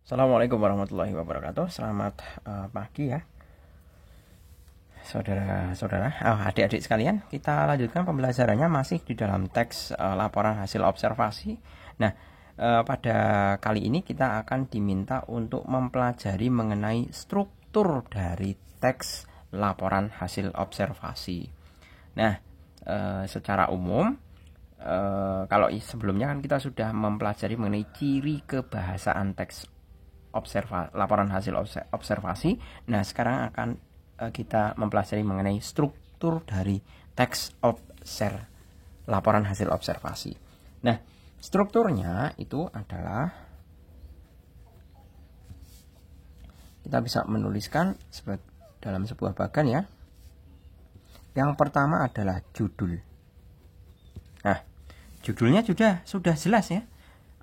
Assalamualaikum warahmatullahi wabarakatuh. Selamat pagi ya, saudara-saudara, adik-adik sekalian. Kita lanjutkan pembelajarannya masih di dalam teks laporan hasil observasi. Nah, pada kali ini kita akan diminta untuk mempelajari mengenai struktur dari teks laporan hasil observasi. Nah, secara umum kalau sebelumnya kan kita sudah mempelajari mengenai ciri kebahasaan teks laporan hasil observasi. Nah, sekarang akan kita mempelajari mengenai struktur dari teks laporan hasil observasi. Nah, strukturnya itu adalah kita bisa menuliskan dalam sebuah bagan ya. Yang pertama adalah judul. Nah, judulnya sudah jelas ya.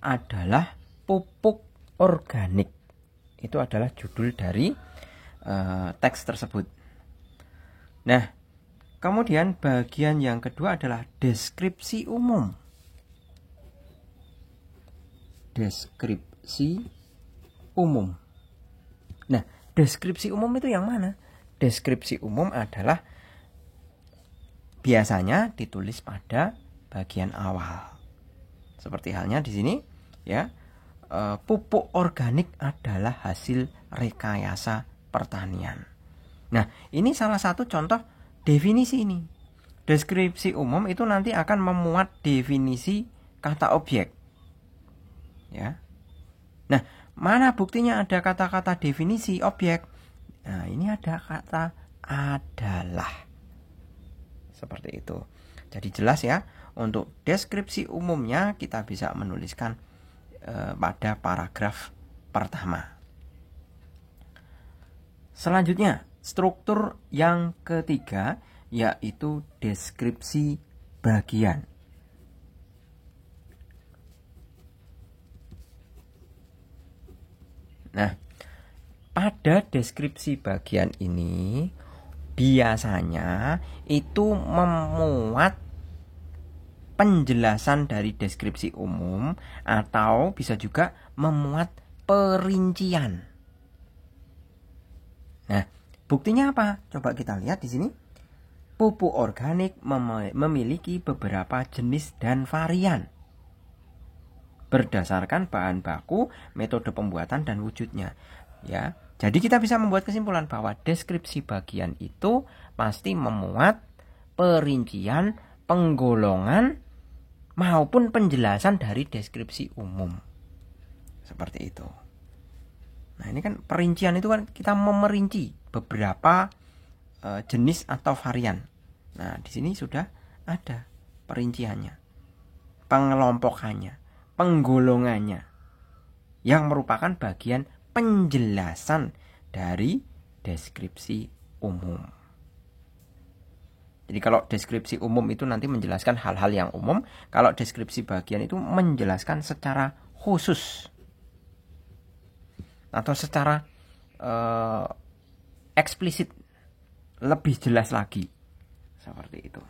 Adalah pupuk organik. Itu adalah judul dari teks tersebut. Nah, kemudian bagian yang kedua adalah deskripsi umum. Deskripsi umum. Nah, deskripsi umum itu yang mana? Deskripsi umum adalah biasanya ditulis pada bagian awal. Seperti halnya di sini ya. Pupuk organik adalah hasil rekayasa pertanian. Nah, ini salah satu contoh definisi ini. Deskripsi umum itu nanti akan memuat definisi kata objek. Ya. Nah, mana buktinya ada kata-kata definisi objek? Nah, ini ada kata adalah. Seperti itu. Jadi jelas ya, untuk deskripsi umumnya kita bisa menuliskan pada paragraf pertama. Selanjutnya, struktur yang ketiga yaitu deskripsi bagian. Nah, pada deskripsi bagian ini biasanya itu memuat penjelasan dari deskripsi umum atau bisa juga memuat perincian. Nah, buktinya apa? Coba kita lihat di sini. Pupuk organik memiliki beberapa jenis dan varian berdasarkan bahan baku, metode pembuatan dan wujudnya. Ya, jadi kita bisa membuat kesimpulan bahwa deskripsi bagian itu pasti memuat perincian, penggolongan maupun penjelasan dari deskripsi umum. Seperti itu. Nah, ini kan perincian itu kan kita memerinci beberapa jenis atau varian. Nah, di sini sudah ada perinciannya, pengelompokannya, penggolongannya yang merupakan bagian penjelasan dari deskripsi umum. Jadi kalau deskripsi umum itu nanti menjelaskan hal-hal yang umum, kalau deskripsi bagian itu menjelaskan secara khusus atau secara eksplisit, lebih jelas lagi. Seperti itu.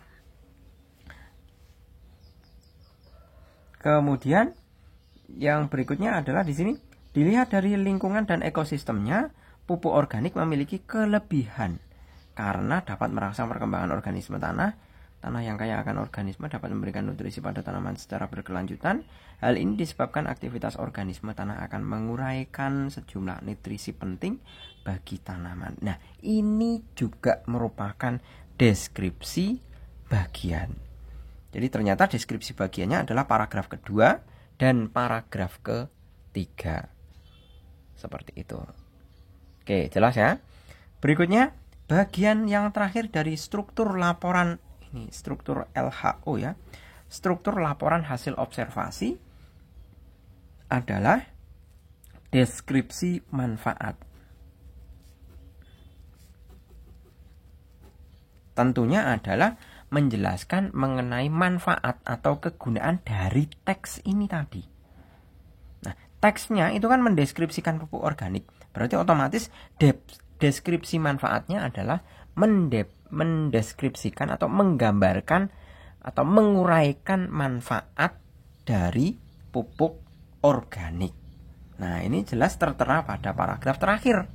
Kemudian yang berikutnya adalah di sini dilihat dari lingkungan dan ekosistemnya, pupuk organik memiliki kelebihan karena dapat merangsang perkembangan organisme tanah. Tanah yang kaya akan organisme dapat memberikan nutrisi pada tanaman secara berkelanjutan. Hal ini disebabkan aktivitas organisme tanah akan menguraikan sejumlah nutrisi penting bagi tanaman. Nah, ini juga merupakan deskripsi bagian. Jadi ternyata deskripsi bagiannya adalah paragraf kedua dan paragraf ketiga. Seperti itu. Oke, jelas ya. Berikutnya, bagian yang terakhir dari struktur laporan ini, struktur LHO ya. Struktur laporan hasil observasi adalah deskripsi manfaat. Tentunya adalah menjelaskan mengenai manfaat atau kegunaan dari teks ini tadi. Nah, teksnya itu kan mendeskripsikan pupuk organik. Berarti otomatis deskripsi manfaatnya adalah mendeskripsikan atau menggambarkan atau menguraikan manfaat dari pupuk organik. Nah, ini jelas tertera pada paragraf terakhir,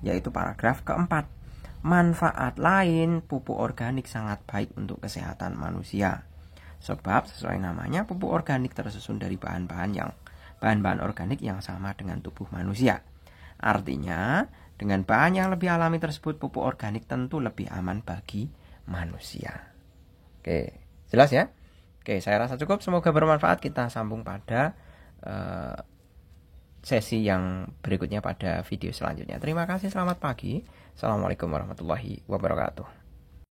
yaitu paragraf keempat. Manfaat lain, pupuk organik sangat baik untuk kesehatan manusia. Sebab sesuai namanya, pupuk organik tersusun dari bahan-bahan organik yang sama dengan tubuh manusia. Artinya, dengan bahan yang lebih alami tersebut, pupuk organik tentu lebih aman bagi manusia. Oke, jelas ya? Oke, saya rasa cukup. Semoga bermanfaat. Kita sambung pada sesi yang berikutnya pada video selanjutnya. Terima kasih, selamat pagi. Assalamualaikum warahmatullahi wabarakatuh.